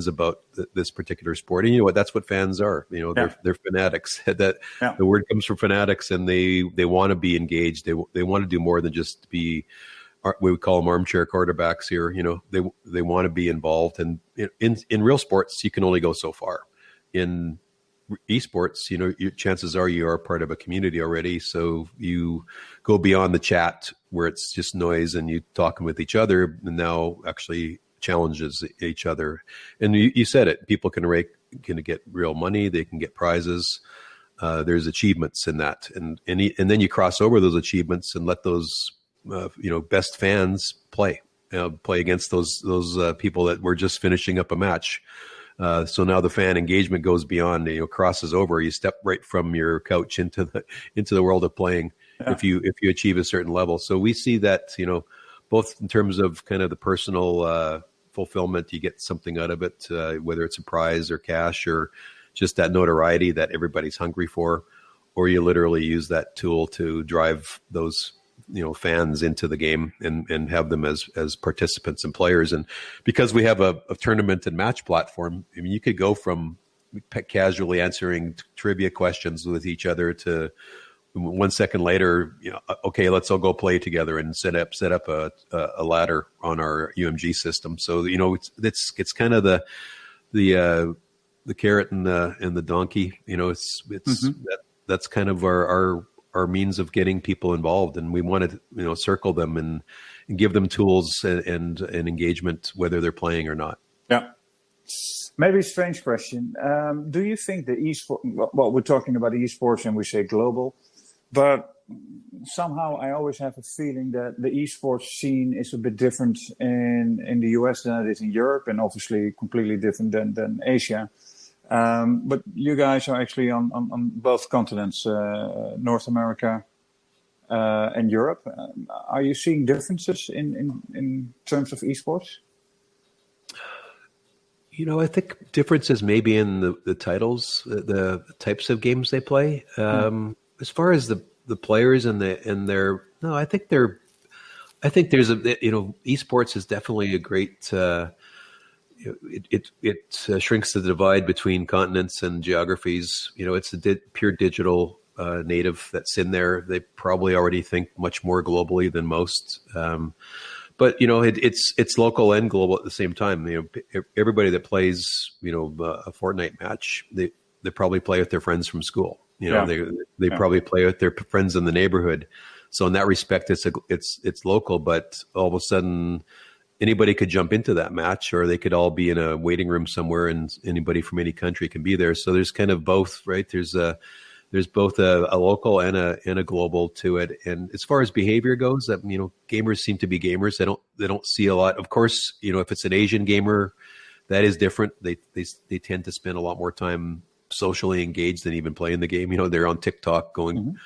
about this particular sport. And you know what? That's what fans are. They're fanatics. The word comes from fanatics, and they want to be engaged. They want to do more than just be. We would call them armchair quarterbacks here. They want to be involved. And in real sports, you can only go so far. In esports, your chances are you are part of a community already. So you go beyond the chat where it's just noise and you talking with each other, and now actually challenges each other. And you said it, people can get real money. They can get prizes. There's achievements in that. And then you cross over those achievements and let those, best fans play against those people that were just finishing up a match. So now the fan engagement goes beyond, crosses over. You step right from your couch into the world of playing if you achieve a certain level. So we see that, both in terms of kind of the personal fulfillment, you get something out of it, whether it's a prize or cash or just that notoriety that everybody's hungry for, or you literally use that tool to drive those fans into the game and have them as participants and players. And because we have a tournament and match platform, I mean, you could go from casually answering trivia questions with each other to 1 second later, okay, let's all go play together and set up a ladder on our UMG system. So it's kind of the carrot and the donkey. That's kind of our means of getting people involved, and we want to circle them and give them tools and engagement whether they're playing or not. Yeah. Maybe a strange question. Do you think the esport? Well, we're talking about esports and we say global, but somehow I always have a feeling that the esports scene is a bit different in the US than it is in Europe, and obviously completely different than Asia. But you guys are actually on both continents, North America and Europe. Are you seeing differences in terms of esports? I think differences maybe in the titles, the types of games they play. As far as the players and their, no, I think there's esports is definitely a great. It shrinks the divide between continents and geographies. It's a pure digital native that's in there. They probably already think much more globally than most. But it's local and global at the same time. Everybody that plays a Fortnite match, they probably play with their friends from school. They probably play with their friends in the neighborhood. So in that respect, it's local. But all of a sudden, anybody could jump into that match, or they could all be in a waiting room somewhere, and anybody from any country can be there. So there's kind of both, right? There's both a local and a global to it. And as far as behavior goes, gamers seem to be gamers. They don't see a lot. Of course, if it's an Asian gamer, that is different. They tend to spend a lot more time socially engaged than even playing the game. They're on TikTok going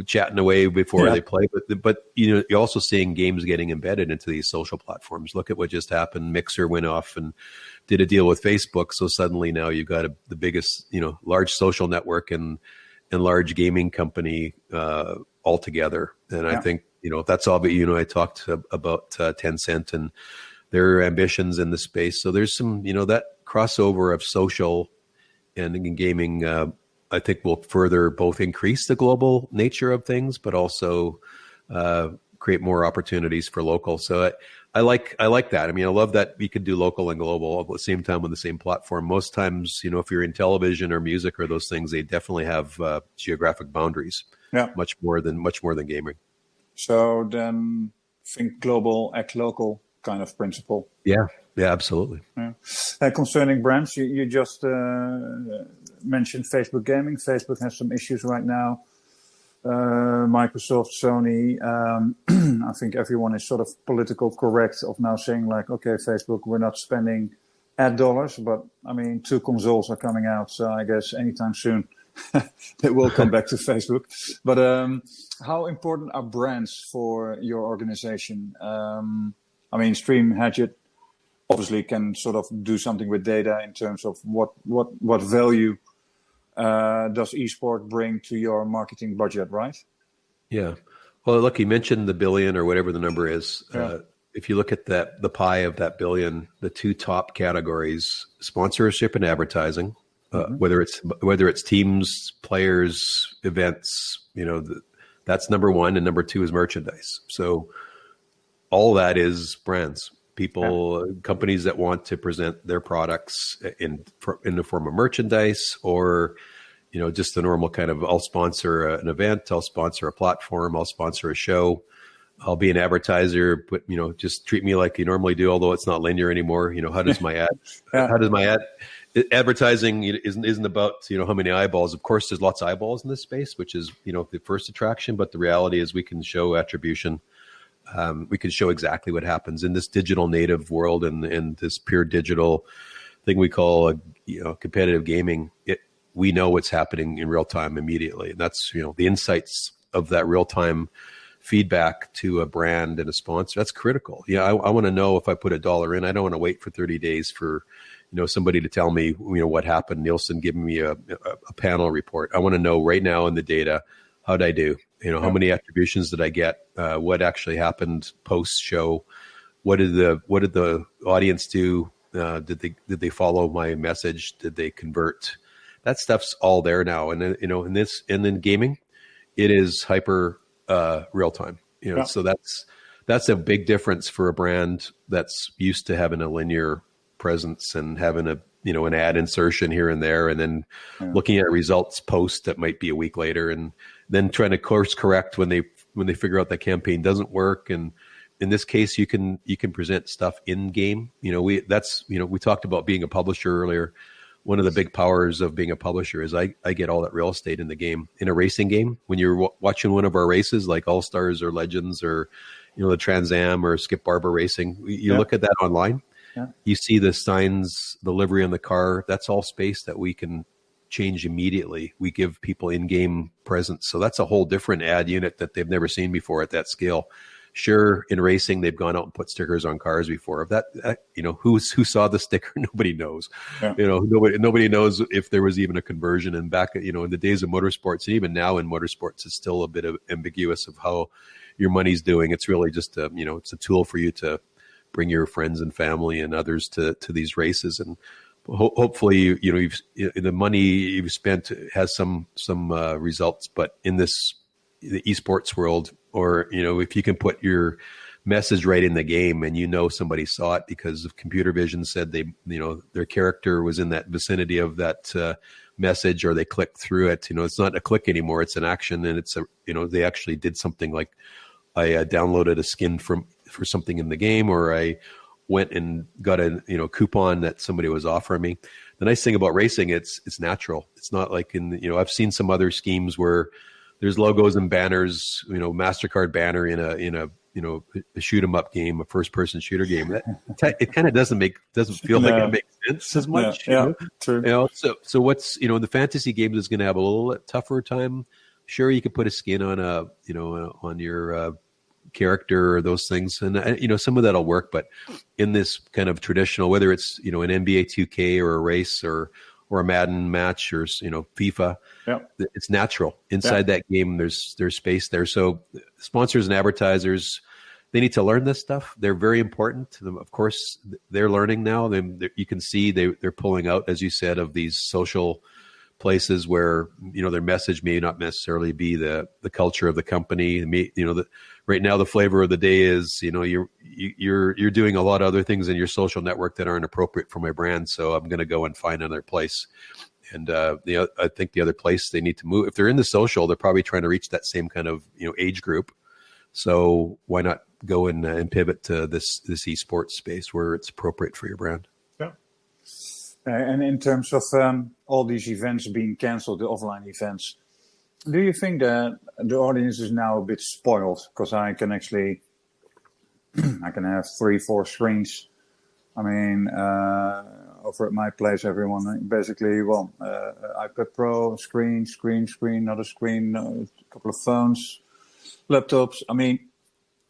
chatting away before they play. But you're also seeing games getting embedded into these social platforms. Look at what just happened. Mixer went off and did a deal with Facebook. So suddenly now you've got the biggest, large social network and large gaming company altogether. And I think, that's all. But, I talked about Tencent and their ambitions in the space. So there's some, that crossover of social and in gaming, I think will further both increase the global nature of things, but also create more opportunities for local. So I like that. I mean, I love that we could do local and global at the same time on the same platform. Most times, if you're in television or music or those things, they definitely have geographic boundaries. Yeah, much more than gaming. So then, think global, act local kind of principle. Yeah, absolutely. Yeah. Concerning brands, you just mentioned Facebook Gaming. Facebook has some issues right now. Microsoft, Sony, I think everyone is sort of political correct of now saying like, okay, Facebook, we're not spending ad dollars, but I mean, 2 consoles are coming out, so I guess anytime soon they will come back to Facebook. But how important are brands for your organization? I mean, Stream Hatchet obviously can sort of do something with data in terms of what value does esport bring to your marketing budget, right? Yeah. Well, look, you mentioned the billion or whatever the number is. Yeah. If you look at the pie of that billion, the 2 top categories, sponsorship and advertising, whether it's teams, players, events, that's number 1, and number 2 is merchandise. So all that is brands. People, companies that want to present their products in the form of merchandise, or just the normal kind of, I'll sponsor an event, I'll sponsor a platform, I'll sponsor a show, I'll be an advertiser, but just treat me like you normally do, although it's not linear anymore. How does my ad? Advertising isn't about how many eyeballs. Of course, there's lots of eyeballs in this space, which is the first attraction. But the reality is, we can show attribution. We can show exactly what happens in this digital native world and this pure digital thing we call competitive gaming. We know what's happening in real time immediately, and that's the insights of that real time feedback to a brand and a sponsor. That's critical. I want to know if I put $1 in. I don't want to wait for 30 days for somebody to tell me what happened. Nielsen giving me a panel report. I want to know right now in the data How'd I do? How many attributions did I get? What actually happened post show? What did the audience do? Did they follow my message? Did they convert? That stuff's all there now. And then, in gaming, it is hyper real time. So that's a big difference for a brand that's used to having a linear presence and having an ad insertion here and there, and then looking at results post that might be a week later, and then trying to course correct when they figure out that campaign doesn't work. And in this case, you can present stuff in game. We talked about being a publisher earlier. One of the big powers of being a publisher is I get all that real estate in the game. In a racing game, when you're watching one of our races like All Stars or Legends or the Trans Am or Skip Barber Racing, you look at that online. Yeah. You see the signs, the livery on the car. That's all space that we can change immediately. We give people in-game presence. So that's a whole different ad unit that they've never seen before at that scale. Sure, in racing, they've gone out and put stickers on cars before. If that who saw the sticker? Nobody knows. Yeah. Nobody knows if there was even a conversion. And back, in the days of motorsports, and even now in motorsports, it's still a bit of ambiguous of how your money's doing. It's really just it's a tool for you to bring your friends and family and others to these races, and hopefully the money you've spent has some results. But in the esports world, or if you can put your message right in the game and somebody saw it because of computer vision said their character was in that vicinity of that message, or they clicked through it, it's not a click anymore, it's an action, and it's they actually did something like I downloaded a skin for something in the game, or I went and got a coupon that somebody was offering me. The nice thing about racing, it's natural. It's not like I've seen some other schemes where there's logos and banners, MasterCard banner in a shoot 'em up game, a first person shooter game. It kind of doesn't feel like it makes sense as much. Yeah, true. So what's the fantasy games is going to have a little tougher time. Sure, you could put a skin on on your character or those things, and some of that'll work. But in this kind of traditional, whether it's an NBA 2K or a race or a Madden match or FIFA, it's natural inside that game. There's space there. So sponsors and advertisers, they need to learn this stuff. They're very important. Of course, they're learning now. You can see they're pulling out, as you said, of these social places where their message may not necessarily be the culture of the company. Right now the flavor of the day is you're doing a lot of other things in your social network that aren't appropriate for my brand, so I'm going to go and find another place. And I think the other place they need to move, if they're in the social, they're probably trying to reach that same kind of age group. So why not go and pivot to this esports space where it's appropriate for your brand? And in terms of all these events being canceled, the offline events, do you think that the audience is now a bit spoiled? Because I can have 3-4 screens. I mean, over at my place, everyone basically, iPad Pro, screen, another screen, a couple of phones, laptops. I mean,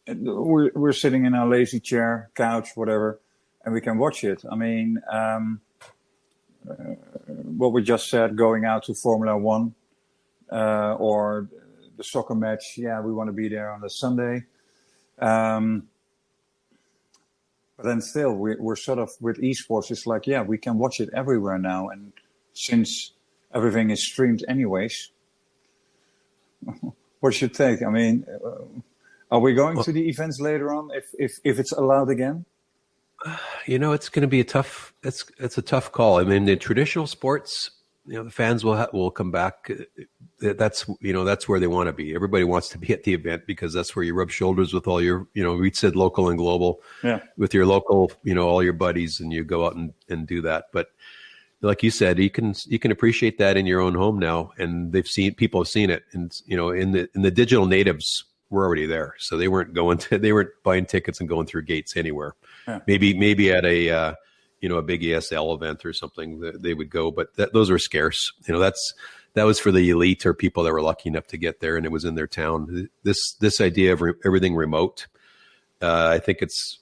we're sitting in our lazy chair, couch, whatever, and we can watch it. I mean, what we just said, going out to Formula One or the soccer match, we want to be there on a Sunday. But then still, we're sort of with esports, it's like, we can watch it everywhere now. And since everything is streamed anyways, what's your take? I mean, are we going to the events later on if it's allowed again? It's going to be it's a tough call. I mean, the traditional sports, the fans will come back. That's where they want to be. Everybody wants to be at the event because that's where you rub shoulders with all your, we said local and global, with your local, all your buddies, and you go out and do that. But like you said, you can appreciate that in your own home now, and people have seen it, and in the digital natives were already there, so they weren't buying tickets and going through gates anywhere. Yeah. Maybe at a big ESL event or something that they would go, but those are scarce. That was for the elite or people that were lucky enough to get there, and it was in their town. This idea of everything remote, I think it's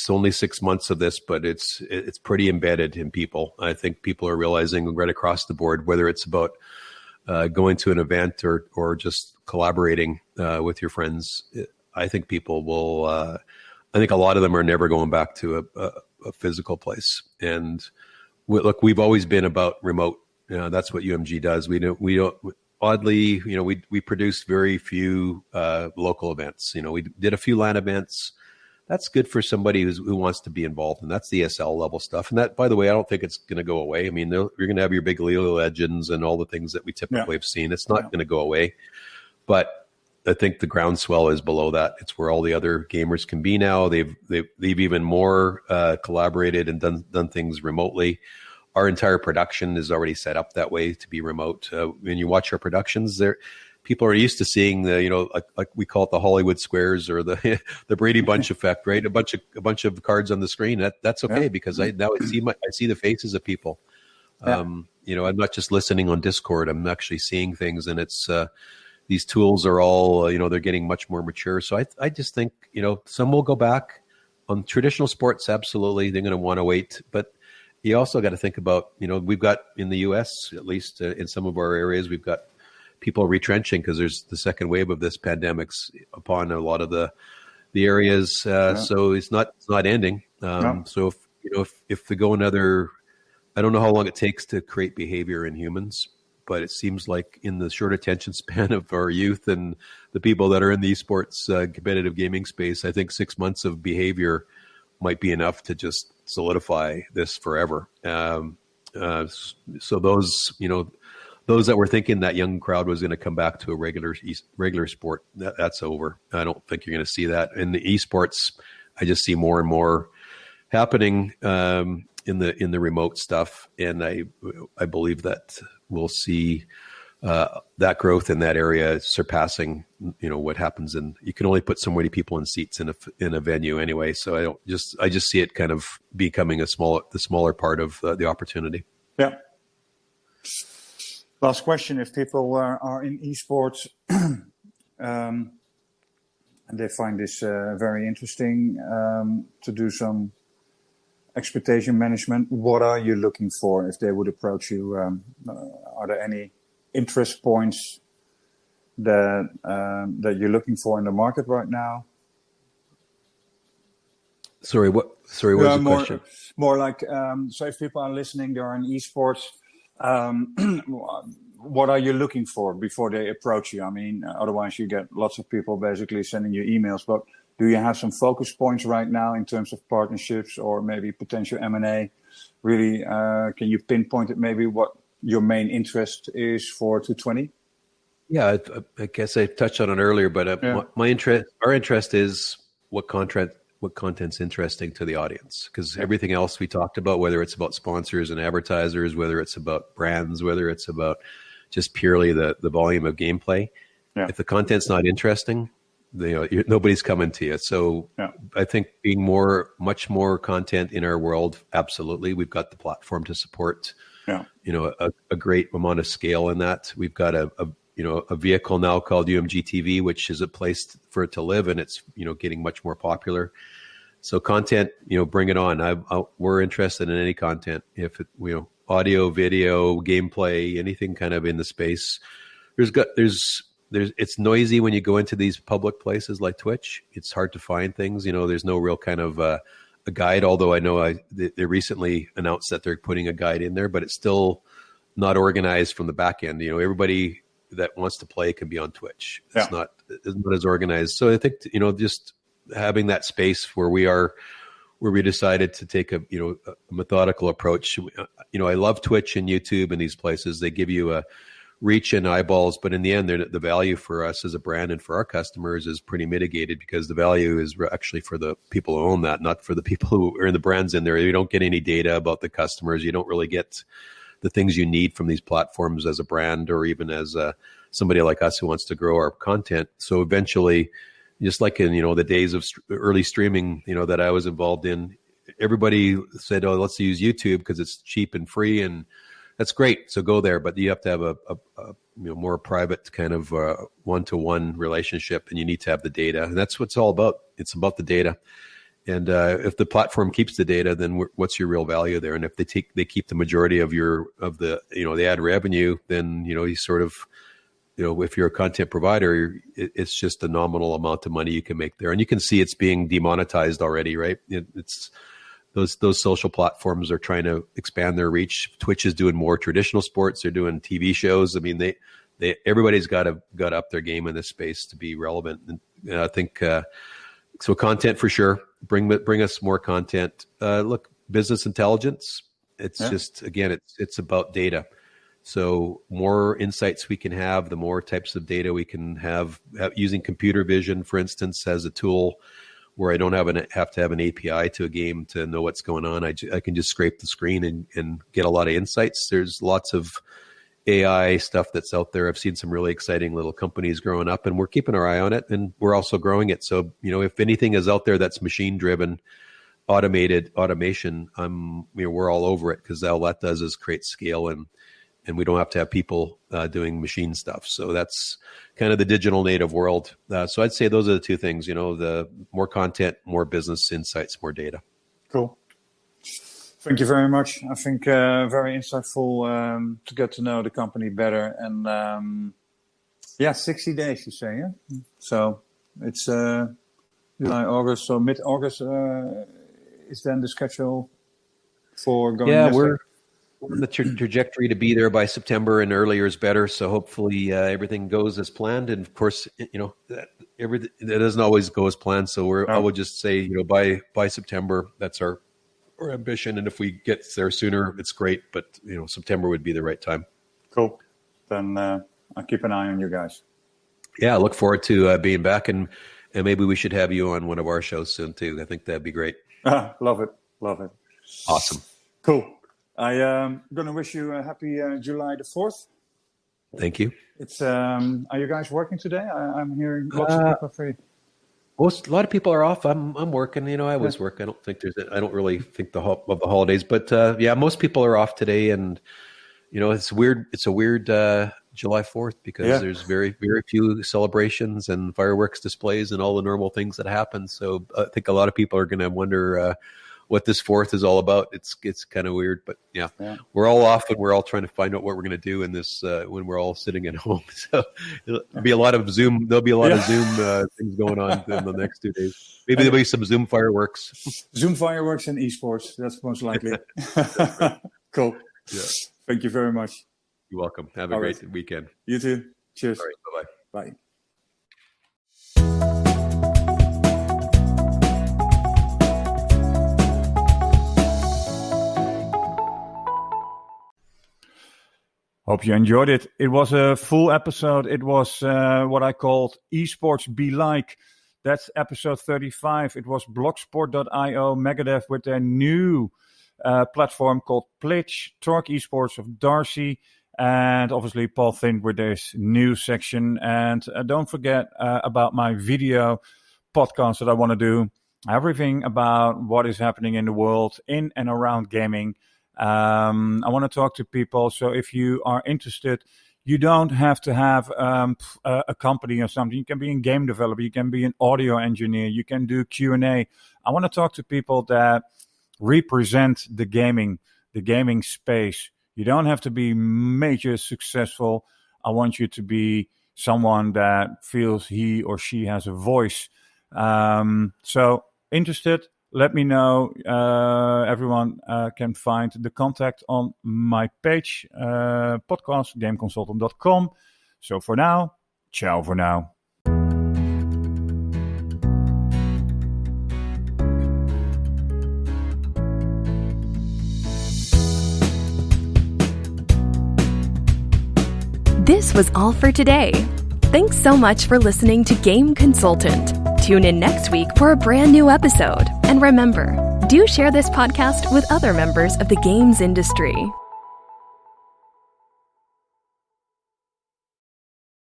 only 6 months of this, but it's pretty embedded in people. I think people are realizing right across the board, whether it's about going to an event or just collaborating with your friends, I think people will. I think a lot of them are never going back to a physical place. And we've always been about remote. That's what UMG does. We don't. Oddly, we produce very few local events. We did a few LAN events. That's good for somebody who wants to be involved, and that's the ESL level stuff. And that, by the way, I don't think it's going to go away. I mean, you're going to have your big League Legends and all the things that we typically have seen. It's not going to go away, but I think the groundswell is below that. It's where all the other gamers can be now. They've even more collaborated and done things remotely. Our entire production is already set up that way to be remote. When you watch our productions, people are used to seeing the, like we call it the Hollywood squares or the Brady Bunch effect, right? A bunch of cards on the screen. That's okay because I see the faces of people. I'm not just listening on Discord. I'm actually seeing things, and it's these tools are all they're getting much more mature. So I just think some will go back on traditional sports. Absolutely, they're going to want to wait, but you also got to think about we've got in the U.S. at least in some of our areas we've got people retrenching because there's the second wave of this pandemic's upon a lot of the areas. So it's not ending. So if they go another, I don't know how long it takes to create behavior in humans, but it seems like in the short attention span of our youth and the people that are in the esports competitive gaming space, I think 6 months of behavior might be enough to just solidify this forever. So those that were thinking that young crowd was going to come back to a regular sport, that's over. I don't think you're going to see that in the esports. I just see more and more happening in the remote stuff, and I believe that we'll see that growth in that area surpassing what happens. And you can only put so many people in seats in a venue anyway. So I just see it kind of becoming the smaller part of the opportunity. Yeah. Last question: if people are in esports and they find this very interesting to do some expectation management, what are you looking for if they would approach you? Are there any interest points that you're looking for in the market right now? Sorry, what was the question? More like, so if people are listening, they're in esports. What are you looking for before they approach you? I mean, otherwise you get lots of people basically sending you emails, but do you have some focus points right now in terms of partnerships or maybe potential M&A? Really, can you pinpoint it maybe what your main interest is for 220? Yeah, I guess I touched on it earlier, but our interest is what content's interesting to the audience, because everything else we talked about, whether it's about sponsors and advertisers, whether it's about brands, whether it's about just purely the volume of gameplay, if the content's not interesting, nobody's coming to you. So I think being much more content in our world, absolutely. We've got the platform to support a great amount of scale in that. We've got a vehicle now called UMG TV, which is a place for it to live, and it's getting much more popular. So content, bring it on. We're interested in any content. If audio, video, gameplay, anything kind of in the space. It's noisy when you go into these public places like Twitch. It's hard to find things. There's no real kind of a guide. Although I know they recently announced that they're putting a guide in there, but it's still not organized from the back end. Everybody that wants to play can be on Twitch. It's not as organized. So I think just having that space where we decided to take a methodical approach. I love Twitch and YouTube and these places. They give you a reach and eyeballs, but in the end, the value for us as a brand and for our customers is pretty mitigated, because the value is actually for the people who own that, not for the people who are in the brands in there. You don't get any data about the customers. You don't really get the things you need from these platforms as a brand, or even as somebody like us who wants to grow our content. So eventually, just like in the days of early streaming, that I was involved in, everybody said, "Oh, let's use YouTube because it's cheap and free," and that's great. So go there, but you have to have a more private kind of one-to-one relationship, and you need to have the data, and that's what it's all about. It's about the data, And if the platform keeps the data, then what's your real value there? And if they keep the majority of the ad revenue, then you sort of, if you're a content provider, it's just a nominal amount of money you can make there. And you can see it's being demonetized already, right? It's those social platforms are trying to expand their reach. Twitch is doing more traditional sports. They're doing TV shows. I mean, everybody's got to up their game in this space to be relevant. And I think so. Content for sure. Bring us more content. Look, business intelligence. It's just, again, it's about data. So more insights we can have, the more types of data we can have using computer vision, for instance, as a tool where I don't have to have an API to a game to know what's going on. I can just scrape the screen and get a lot of insights. There's lots of AI stuff that's out there. I've seen some really exciting little companies growing up, and we're keeping our eye on it, and we're also growing it. So, if anything is out there that's machine driven, automation, we're all over it, because all that does is create scale, and we don't have to have people doing machine stuff. So that's kind of the digital native world. So I'd say those are the two things, the more content, more business insights, more data. Cool. Thank you very much. I think very insightful to get to know the company better. And 60 days, you say, yeah? So it's July, August. So mid-August is then the schedule for going? Yeah, we're on the trajectory to be there by September, and earlier is better. So hopefully everything goes as planned. And of course, that doesn't always go as planned. So I would just say, by September, that's our ambition. And if we get there sooner, it's great. But September would be the right time. Cool. Then I'll keep an eye on you guys. Yeah, I look forward to being back, and maybe we should have you on one of our shows soon too. I think that'd be great. Love it. Awesome. Cool. I'm going to wish you a happy July the 4th. Thank you. It's are you guys working today? I'm hearing lots of people are free. A lot of people are off. I'm working. I always work. I don't really think of the holidays, but most people are off today, and it's weird. It's a weird July 4th because there's very, very few celebrations and fireworks displays and all the normal things that happen. So I think a lot of people are going to wonder what this 4th is all about. It's kind of weird, but we're all off, and we're all trying to find out what we're going to do in this when we're all sitting at home. So there'll be a lot of Zoom. There'll be a lot of Zoom things going on in the next 2 days. Maybe there'll be some Zoom fireworks. Zoom fireworks and esports. That's most likely. Cool. Yeah. Thank you very much. You're welcome. Have a great weekend. You too. Cheers. All right. Bye-bye. Bye. Hope you enjoyed it. It was a full episode. It was what I called Esports Be Like. That's episode 35. It was Blocksport.io, MegaDev with their new platform called Plitch, Torgue Esports of Darcy, and obviously Paul Thind with this new section. And don't forget about my video podcast that I want to do. Everything about what is happening in the world, in and around gaming. I want to talk to people. So if you are interested, you don't have to have a company or something. You can be a game developer. You can be an audio engineer. You can do Q&A. I want to talk to people that represent the gaming space. You don't have to be major successful. I want you to be someone that feels he or she has a voice. So interested? Let me know. Everyone can find the contact on my page, podcast, gameconsultant.com. So for now, ciao for now. This was all for today. Thanks so much for listening to Game Consultant. Tune in next week for a brand new episode. And remember, do share this podcast with other members of the games industry.